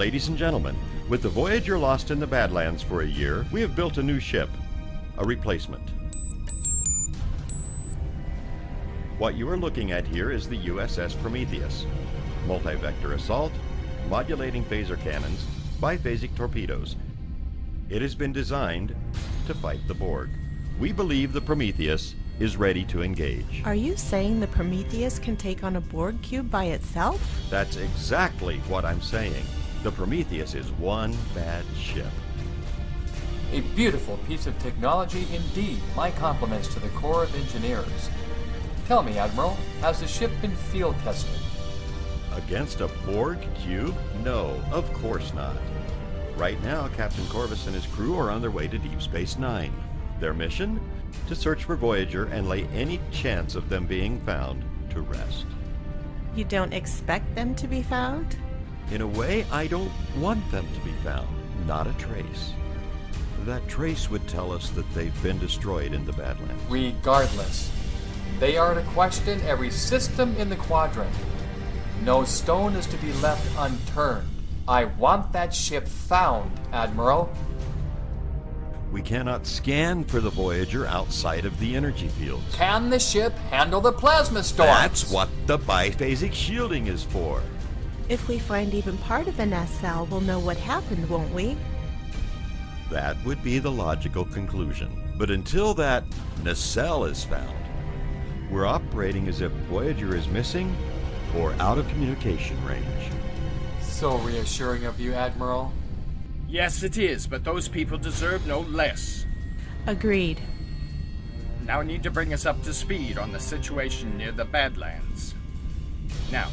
Ladies and gentlemen, with the Voyager lost in the Badlands for a year, we have built a new ship, a replacement. What you are looking at here is the USS Prometheus. Multi-vector assault, modulating phaser cannons, biphasic torpedoes. It has been designed to fight the Borg. We believe the Prometheus is ready to engage. Are you saying the Prometheus can take on a Borg cube by itself? That's exactly what I'm saying. The Prometheus is one bad ship. A beautiful piece of technology indeed. My compliments to the Corps of Engineers. Tell me, Admiral, has the ship been field tested? Against a Borg cube? No, of course not. Right now, Captain Corvus and his crew are on their way to Deep Space Nine. Their mission? To search for Voyager and lay any chance of them being found to rest. You don't expect them to be found? In a way, I don't want them to be found. Not a trace. That trace would tell us that they've been destroyed in the Badlands. Regardless, they are to question every system in the quadrant. No stone is to be left unturned. I want that ship found, Admiral. We cannot scan for the Voyager outside of the energy fields. Can the ship handle the plasma storms? That's what the biphasic shielding is for. If we find even part of an SL, we'll know what happened, won't we? That would be the logical conclusion. But until that nacelle is found, we're operating as if Voyager is missing or out of communication range. So reassuring of you, Admiral. Yes, it is, but those people deserve no less. Agreed. Now I need to bring us up to speed on the situation near the Badlands. Now,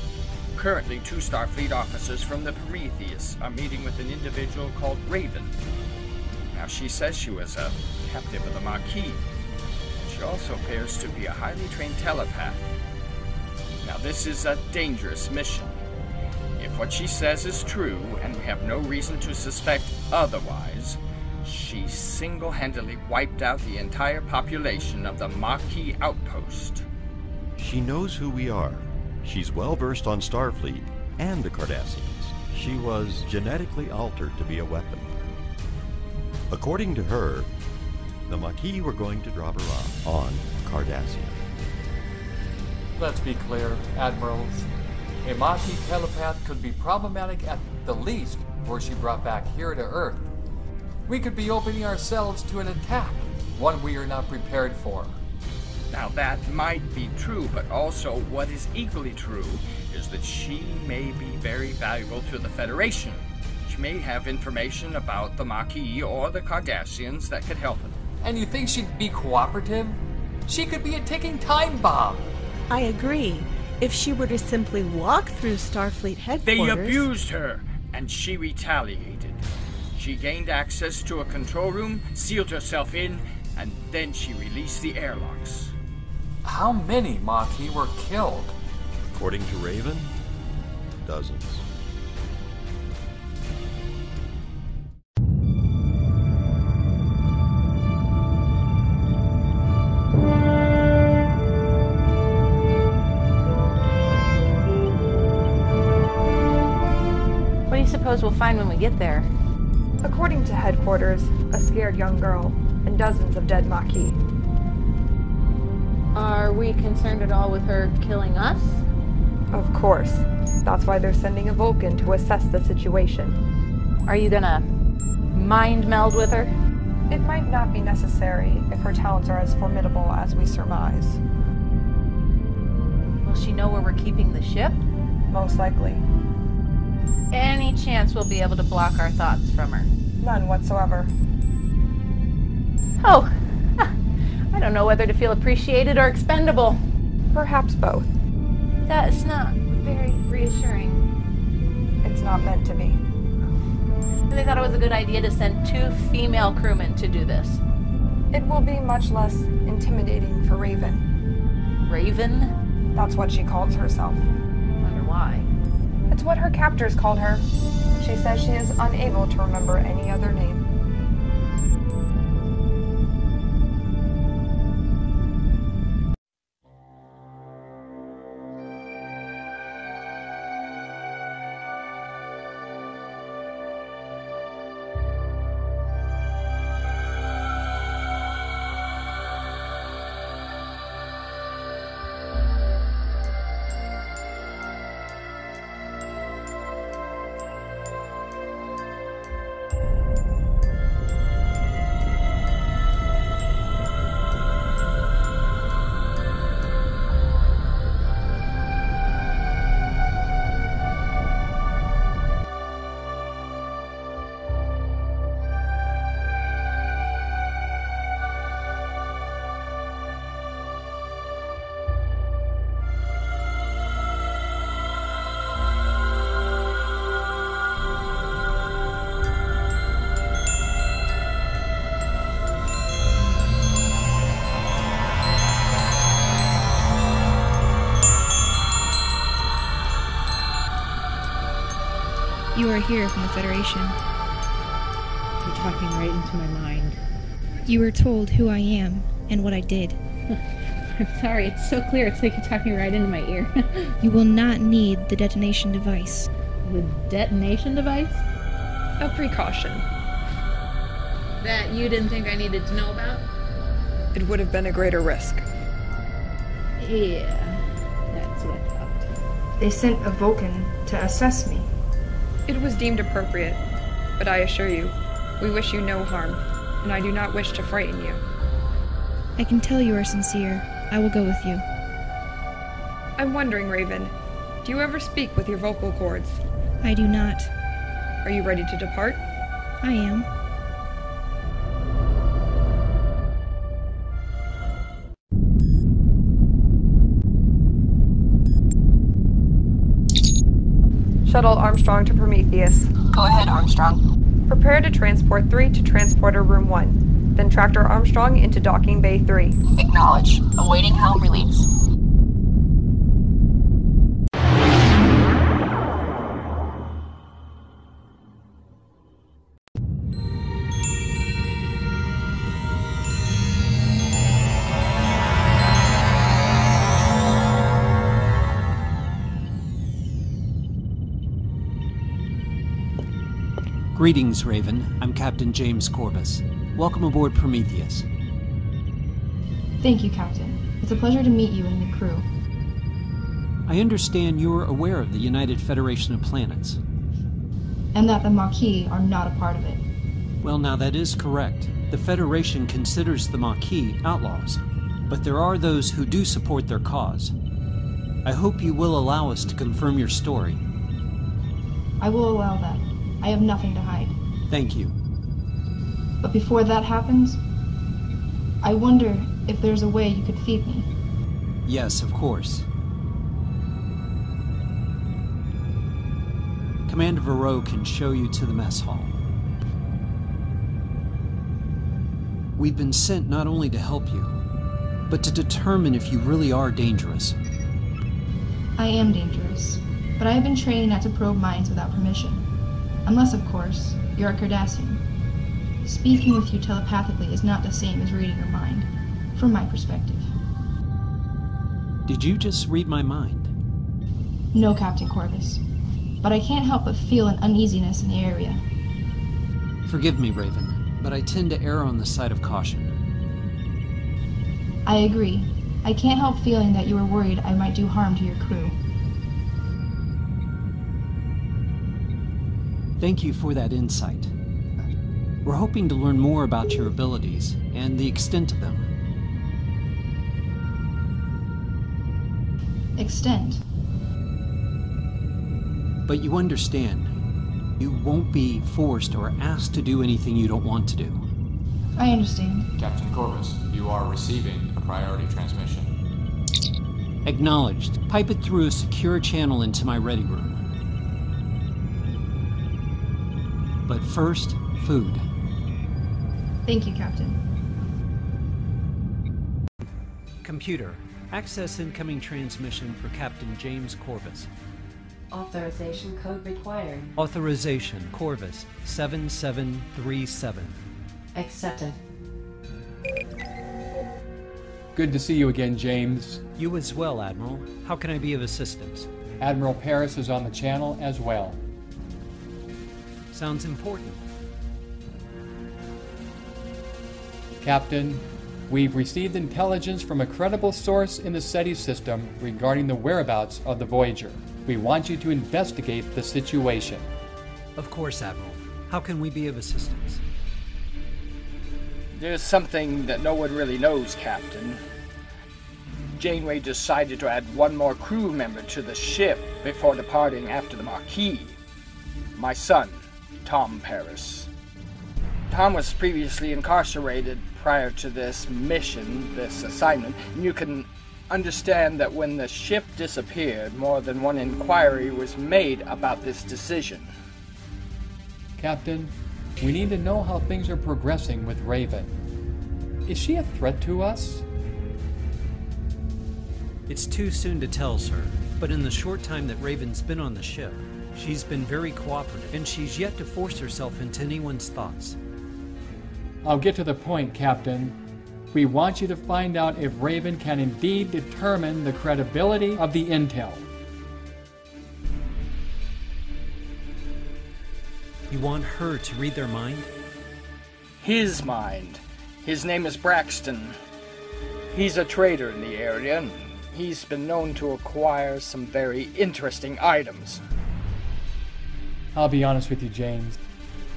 currently 2 Starfleet officers from the Prometheus are meeting with an individual called Raven. Now, she says she was a captive of the Maquis. She also appears to be a highly trained telepath. Now, this is a dangerous mission. If what she says is true, and we have no reason to suspect otherwise, she single-handedly wiped out the entire population of the Maquis outpost. She knows who we are. She's well-versed on Starfleet and the Cardassians. She was genetically altered to be a weapon. According to her, the Maquis were going to drop her off on Cardassia. Let's be clear, Admirals. A Maquis telepath could be problematic at the least were she brought back here to Earth. We could be opening ourselves to an attack, one we are not prepared for. Now that might be true, but also what is equally true is that she may be very valuable to the Federation. She may have information about the Maquis or the Cardassians that could help it. And you think she'd be cooperative? She could be a ticking time bomb. I agree. If she were to simply walk through Starfleet headquarters... They abused her, and she retaliated. She gained access to a control room, sealed herself in, and then she released the airlocks. How many Maquis were killed? According to Raven, dozens. What do you suppose we'll find when we get there? According to headquarters, a scared young girl and dozens of dead Maquis. Are we concerned at all with her killing us? Of course. That's why they're sending a Vulcan to assess the situation. Are you gonna mind meld with her? It might not be necessary if her talents are as formidable as we surmise. Will she know where we're keeping the ship? Most likely. Any chance we'll be able to block our thoughts from her? None whatsoever. Oh, I don't know whether to feel appreciated or expendable. Perhaps both. That's not very reassuring. It's not meant to be. And they thought it was a good idea to send 2 female crewmen to do this. It will be much less intimidating for Raven. Raven? That's what she calls herself. Wonder why. It's what her captors called her. She says she is unable to remember any other name. You are here from the Federation. You're talking right into my mind. You were told who I am and what I did. I'm sorry, it's so clear. It's like you're talking right into my ear. You will not need the detonation device. The detonation device? A precaution. That you didn't think I needed to know about? It would have been a greater risk. Yeah, that's what I thought. They sent a Vulcan to assess me. It was deemed appropriate, but I assure you, we wish you no harm, and I do not wish to frighten you. I can tell you are sincere. I will go with you. I'm wondering, Raven, do you ever speak with your vocal cords? I do not. Are you ready to depart? I am. Shuttle Armstrong to Prometheus. Go ahead, Armstrong. Prepare to transport 3 to Transporter Room 1. Then tractor Armstrong into Docking Bay 3. Acknowledge. Awaiting helm release. Greetings, Raven. I'm Captain James Corvus. Welcome aboard Prometheus. Thank you, Captain. It's a pleasure to meet you and the crew. I understand you're aware of the United Federation of Planets. And that the Maquis are not a part of it. Well, now that is correct. The Federation considers the Maquis outlaws, but there are those who do support their cause. I hope you will allow us to confirm your story. I will allow that. I have nothing to hide. Thank you. But before that happens, I wonder if there's a way you could feed me. Yes, of course. Commander Varro can show you to the mess hall. We've been sent not only to help you, but to determine if you really are dangerous. I am dangerous, but I have been trained not to probe minds without permission. Unless, of course, you're a Cardassian. Speaking with you telepathically is not the same as reading your mind, from my perspective. Did you just read my mind? No, Captain Corvus. But I can't help but feel an uneasiness in the area. Forgive me, Raven, but I tend to err on the side of caution. I agree. I can't help feeling that you were worried I might do harm to your crew. Thank you for that insight. We're hoping to learn more about your abilities and the extent of them. Extent? But you understand, you won't be forced or asked to do anything you don't want to do. I understand. Captain Corvus, you are receiving a priority transmission. Acknowledged. Pipe it through a secure channel into my ready room. But first, food. Thank you, Captain. Computer, access incoming transmission for Captain James Corvus. Authorization code required. Authorization, Corvus, 7737. Accepted. Good to see you again, James. You as well, Admiral. How can I be of assistance? Admiral Paris is on the channel as well. Sounds important. Captain, we've received intelligence from a credible source in the SETI system regarding the whereabouts of the Voyager. We want you to investigate the situation. Of course, Admiral. How can we be of assistance? There's something that no one really knows, Captain. Janeway decided to add one more crew member to the ship before departing after the Maquis. My son, Tom Paris. Tom was previously incarcerated prior to this mission, this assignment, and you can understand that when the ship disappeared, more than one inquiry was made about this decision. Captain, we need to know how things are progressing with Raven. Is she a threat to us? It's too soon to tell, sir, but in the short time that Raven's been on the ship, She's been very cooperative, and she's yet to force herself into anyone's thoughts. I'll get to the point, Captain. We want you to find out if Raven can indeed determine the credibility of the intel. You want her to read their mind? His mind. His name is Braxton. He's a trader in the area, and he's been known to acquire some very interesting items. I'll be honest with you, James.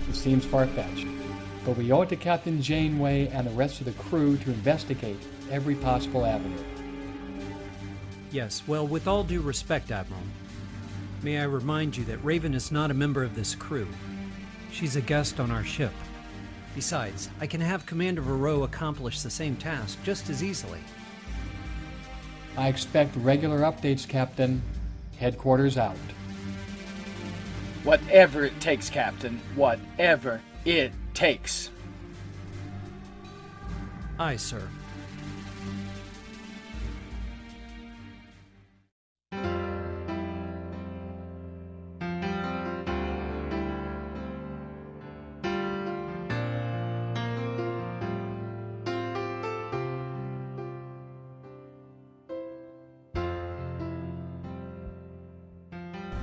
It seems far-fetched, but we owe it to Captain Janeway and the rest of the crew to investigate every possible avenue. Yes, well, with all due respect, Admiral, may I remind you that Raven is not a member of this crew. She's a guest on our ship. Besides, I can have Commander Varro accomplish the same task just as easily. I expect regular updates, Captain. Headquarters out. Whatever it takes, Captain. Whatever it takes. Aye, sir.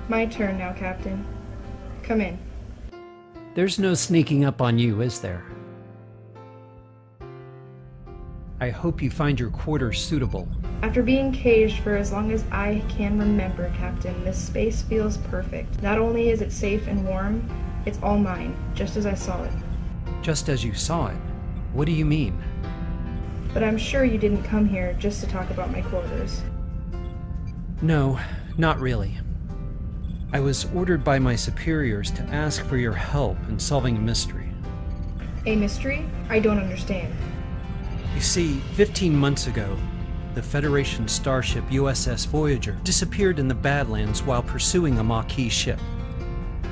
My turn now, Captain. Come in. There's no sneaking up on you, is there? I hope you find your quarters suitable. After being caged for as long as I can remember, Captain, this space feels perfect. Not only is it safe and warm, it's all mine, just as I saw it. Just as you saw it? What do you mean? But I'm sure you didn't come here just to talk about my quarters. No, not really. I was ordered by my superiors to ask for your help in solving a mystery. A mystery? I don't understand. You see, 15 months ago, the Federation starship USS Voyager disappeared in the Badlands while pursuing a Maquis ship.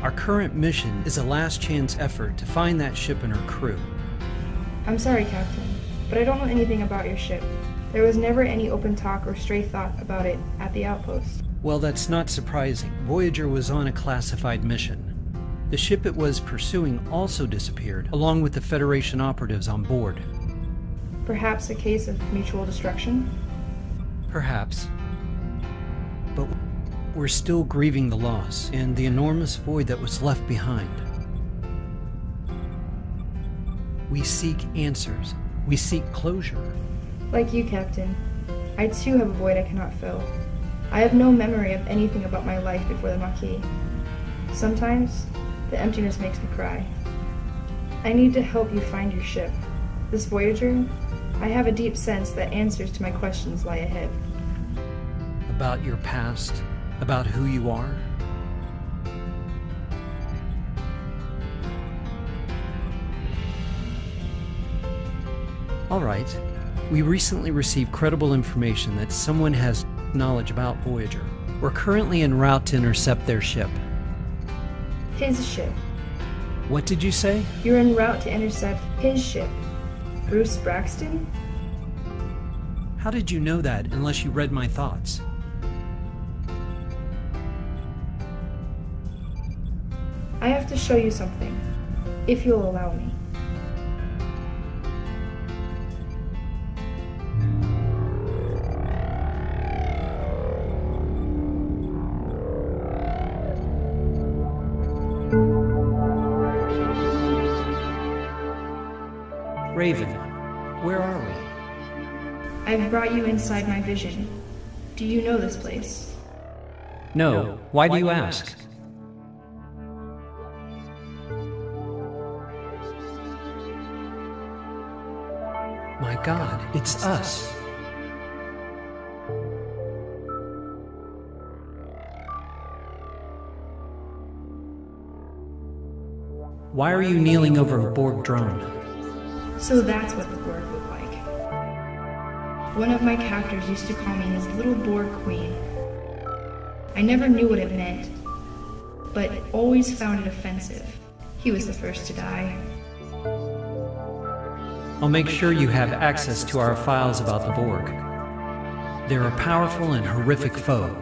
Our current mission is a last-chance effort to find that ship and her crew. I'm sorry, Captain, but I don't know anything about your ship. There was never any open talk or stray thought about it at the outpost. Well, that's not surprising. Voyager was on a classified mission. The ship it was pursuing also disappeared, along with the Federation operatives on board. Perhaps a case of mutual destruction? Perhaps. But we're still grieving the loss and the enormous void that was left behind. We seek answers. We seek closure. Like you, Captain. I too have a void I cannot fill. I have no memory of anything about my life before the Maquis. Sometimes, the emptiness makes me cry. I need to help you find your ship. This Voyager, I have a deep sense that answers to my questions lie ahead. About your past? About who you are? All right. We recently received credible information that someone has knowledge about Voyager. We're currently en route to intercept their ship. His ship. What did you say? You're en route to intercept his ship. Bruce Braxton? How did you know that unless you read my thoughts? I have to show you something, if you'll allow me. Raven, where are we? I've brought you inside my vision. Do you know this place? No. Why do you ask? My God, it's us. Why are you kneeling over a Borg drone? So that's what the Borg look like. One of my captors used to call me his little Borg queen. I never knew what it meant, but always found it offensive. He was the first to die. I'll make sure you have access to our files about the Borg. They're a powerful and horrific foe.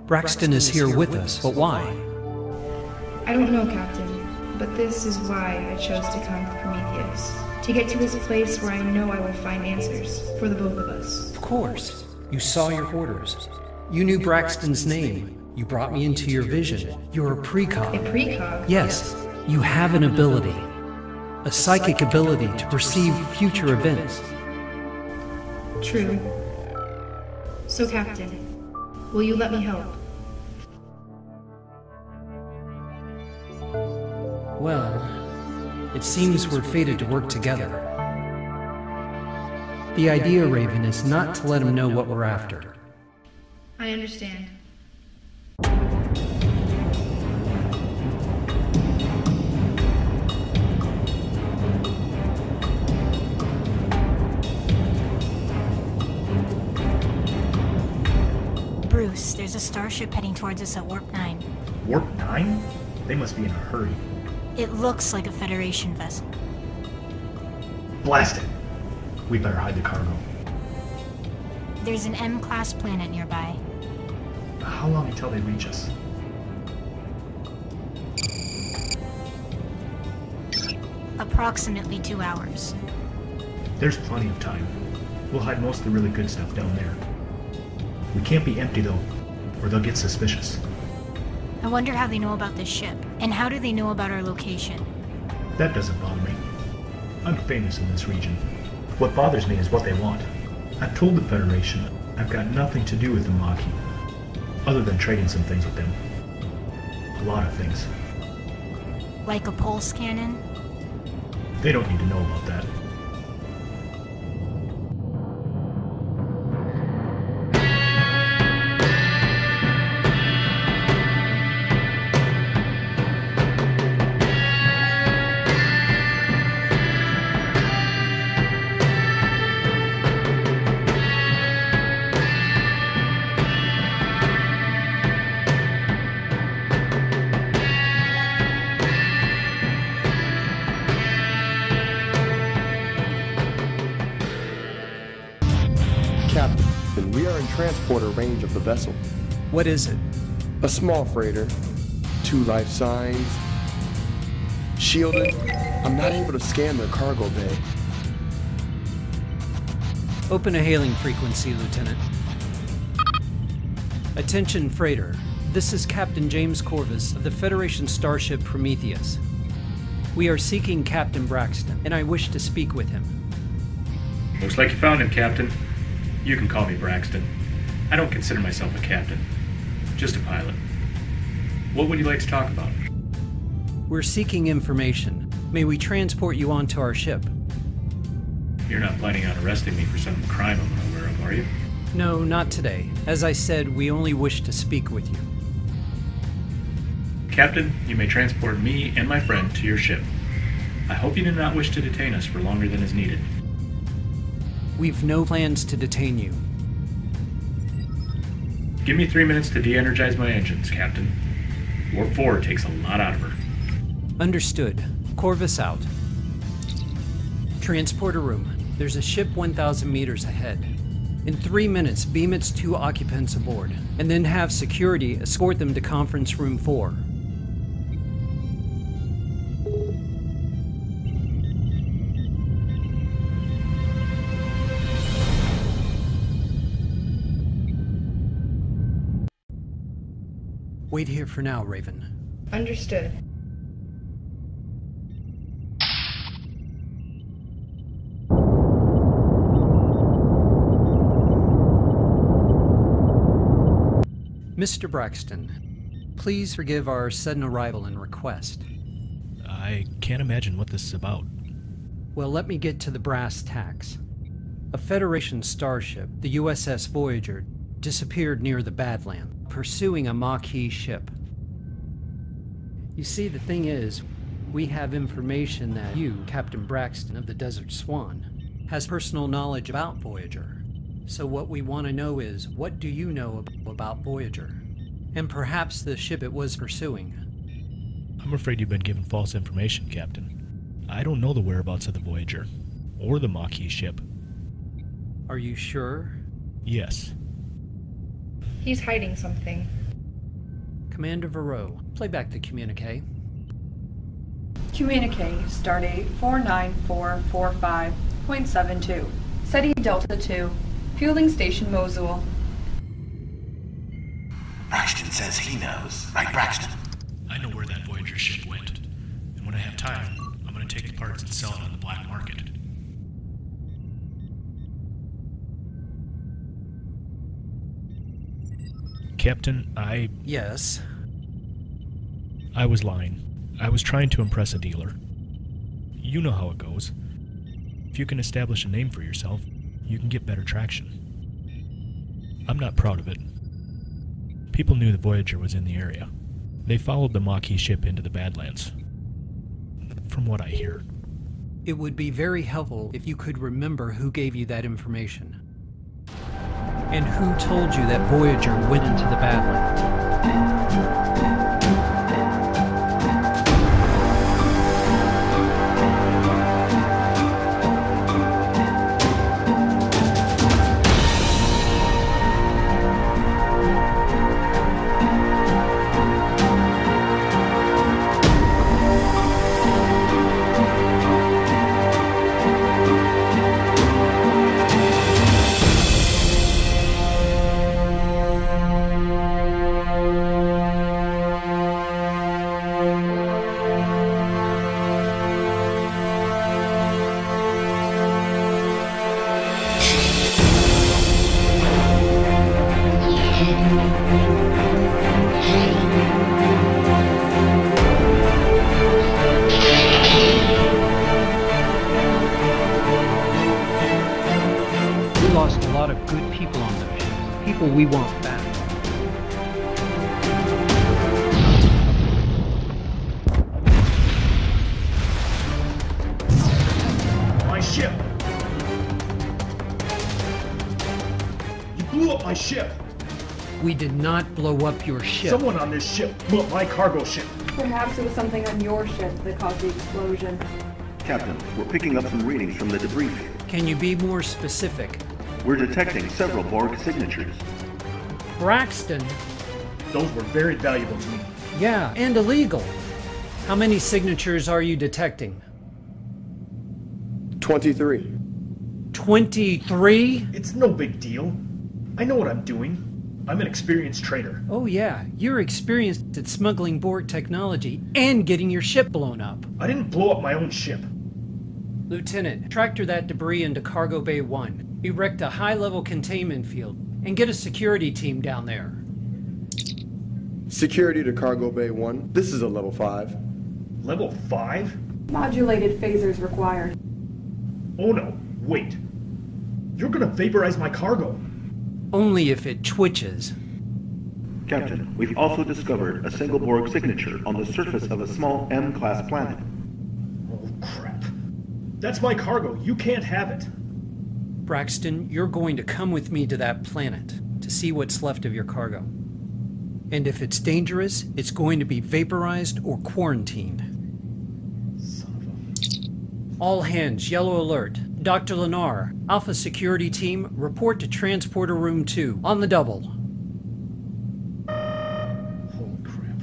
Braxton is here with us, but why? I don't know, Captain, but this is why I chose to come to Prometheus. To get to this place where I know I will find answers for the both of us. Of course. You saw your orders. You knew Braxton's name. You brought me into your vision. You're a precog. A precog? Yes. You have an ability. A psychic ability to perceive future events. True. So, Captain, will you let me help? Well, it seems we're fated to work together. The idea, Raven, is not to let him know what we're after. I understand. Bruce, there's a starship heading towards us at Warp 9. Warp 9? They must be in a hurry. It looks like a Federation vessel. Blast it! We better hide the cargo. There's an M-class planet nearby. How long until they reach us? Approximately 2 hours. There's plenty of time. We'll hide most of the really good stuff down there. We can't be empty though, or they'll get suspicious. I wonder how they know about this ship, and how do they know about our location? That doesn't bother me. I'm famous in this region. What bothers me is what they want. I've told the Federation I've got nothing to do with the Maquis, other than trading some things with them. A lot of things. Like a pulse cannon? They don't need to know about that. Captain, we are in transporter range of the vessel. What is it? A small freighter. 2 life signs. Shielded. I'm not able to scan their cargo bay. Open a hailing frequency, Lieutenant. Attention, freighter. This is Captain James Corvus of the Federation starship Prometheus. We are seeking Captain Braxton, and I wish to speak with him. Looks like you found him, Captain. You can call me Braxton. I don't consider myself a captain, just a pilot. What would you like to talk about? We're seeking information. May we transport you onto our ship? You're not planning on arresting me for some crime I'm unaware of, are you? No, not today. As I said, we only wish to speak with you. Captain, you may transport me and my friend to your ship. I hope you do not wish to detain us for longer than is needed. We've no plans to detain you. Give me 3 minutes to de-energize my engines, Captain. Warp 4 takes a lot out of her. Understood. Corvus out. Transporter room. There's a ship 1,000 meters ahead. In 3 minutes, beam its 2 occupants aboard, and then have security escort them to conference room 4. Wait here for now, Raven. Understood. Mr. Braxton, please forgive our sudden arrival and request. I can't imagine what this is about. Well, let me get to the brass tacks. A Federation starship, the USS Voyager, disappeared near the Badlands, pursuing a Maquis ship. You see, the thing is, we have information that you, Captain Braxton of the Desert Swan, has personal knowledge about Voyager. So what we want to know is, what do you know about Voyager? And perhaps the ship it was pursuing. I'm afraid you've been given false information, Captain. I don't know the whereabouts of the Voyager, or the Maquis ship. Are you sure? Yes. He's hiding something. Commander Varro, play back the communique. Communique, stardate 49445.72. SETI Delta 2, fueling station Mosul. Braxton says he knows. Right, Braxton? I know where that Voyager ship went. And when I have time, I'm going to take the parts and sell it on the black market. Captain, Yes? I was lying. I was trying to impress a dealer. You know how it goes. If you can establish a name for yourself, you can get better traction. I'm not proud of it. People knew the Voyager was in the area. They followed the Maquis ship into the Badlands. From what I hear. It would be very helpful if you could remember who gave you that information. And who told you that Voyager went into the Badlands. We want back. My ship! You blew up my ship! We did not blow up your ship. Someone on this ship blew up my cargo ship. Perhaps it was something on your ship that caused the explosion. Captain, we're picking up some readings from the debris field. Can you be more specific? We're detecting several Borg signatures. Braxton? Those were very valuable to me. Yeah, and illegal. How many signatures are you detecting? 23. 23? It's no big deal. I know what I'm doing. I'm an experienced trader. Oh yeah, you're experienced at smuggling Borg technology and getting your ship blown up. I didn't blow up my own ship. Lieutenant, tractor that debris into Cargo Bay 1. Erect a high-level containment field and get a security team down there. Security to Cargo Bay 1. This is a level 5. Level 5? Modulated phasers required. Oh no, wait. You're gonna vaporize my cargo. Only if it twitches. Captain, we've also discovered a single Borg signature on the surface of a small M-class planet. Oh crap. That's my cargo. You can't have it. Braxton, you're going to come with me to that planet to see what's left of your cargo. And if it's dangerous, it's going to be vaporized or quarantined. Son of a... All hands, yellow alert. Dr. Lennar, Alpha Security Team, report to Transporter Room 2, on the double. Holy crap.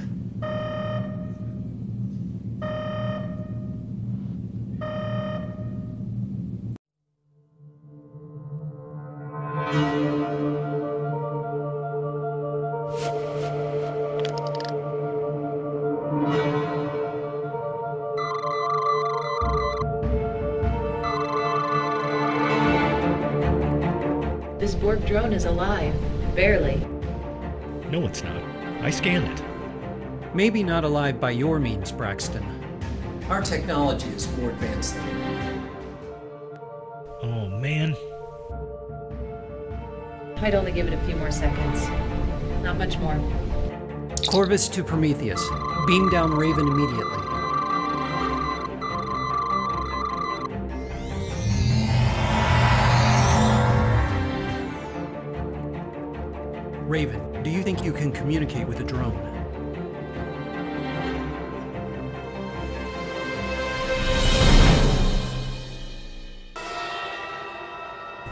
This Borg drone is alive. Barely. No, it's not. I scanned it. Maybe not alive by your means, Braxton. Our technology is more advanced than you. Oh, man. I'd only give it a few more seconds. Not much more. Corvus to Prometheus. Beam down Raven immediately. Raven, do you think you can communicate with a drone?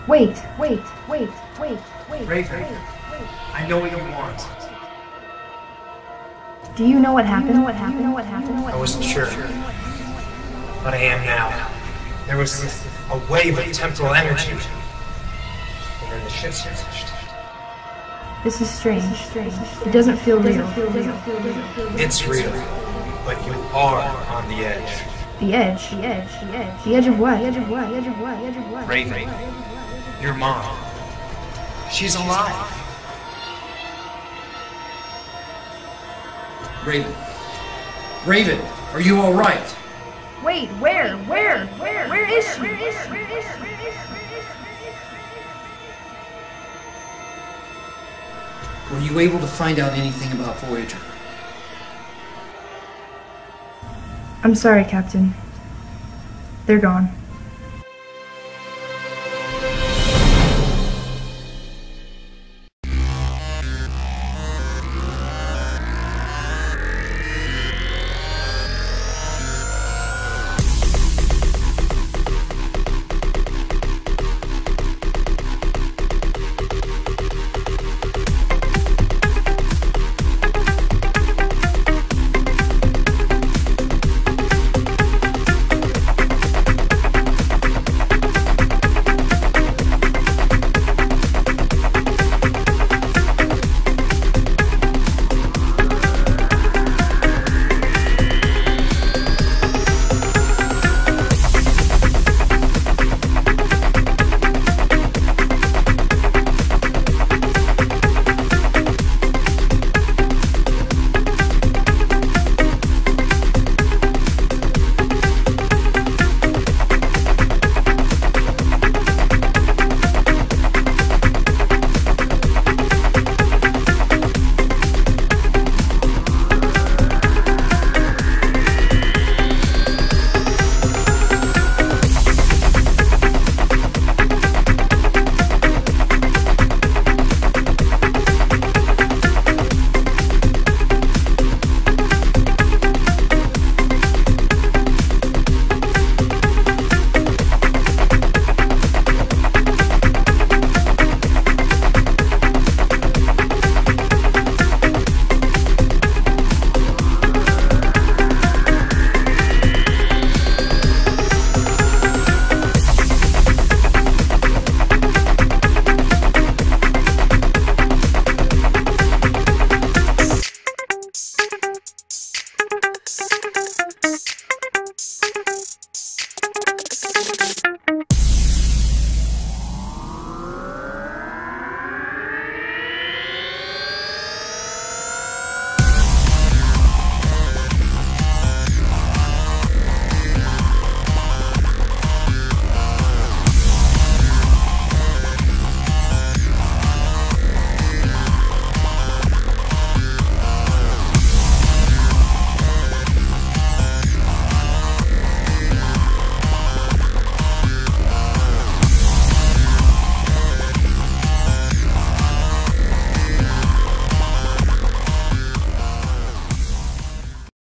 Wait. Raven, I know what you want. Do you know what happened? I wasn't sure, but I am now. There was a wave of temporal energy, and then the ship crashed. This is strange. It doesn't feel real. It's real, but you are on the edge. The edge? The edge of what? Raven, your mom. She's alive. Raven, are you all right? Wait, where is she? Were you able to find out anything about Voyager? I'm sorry, Captain. They're gone.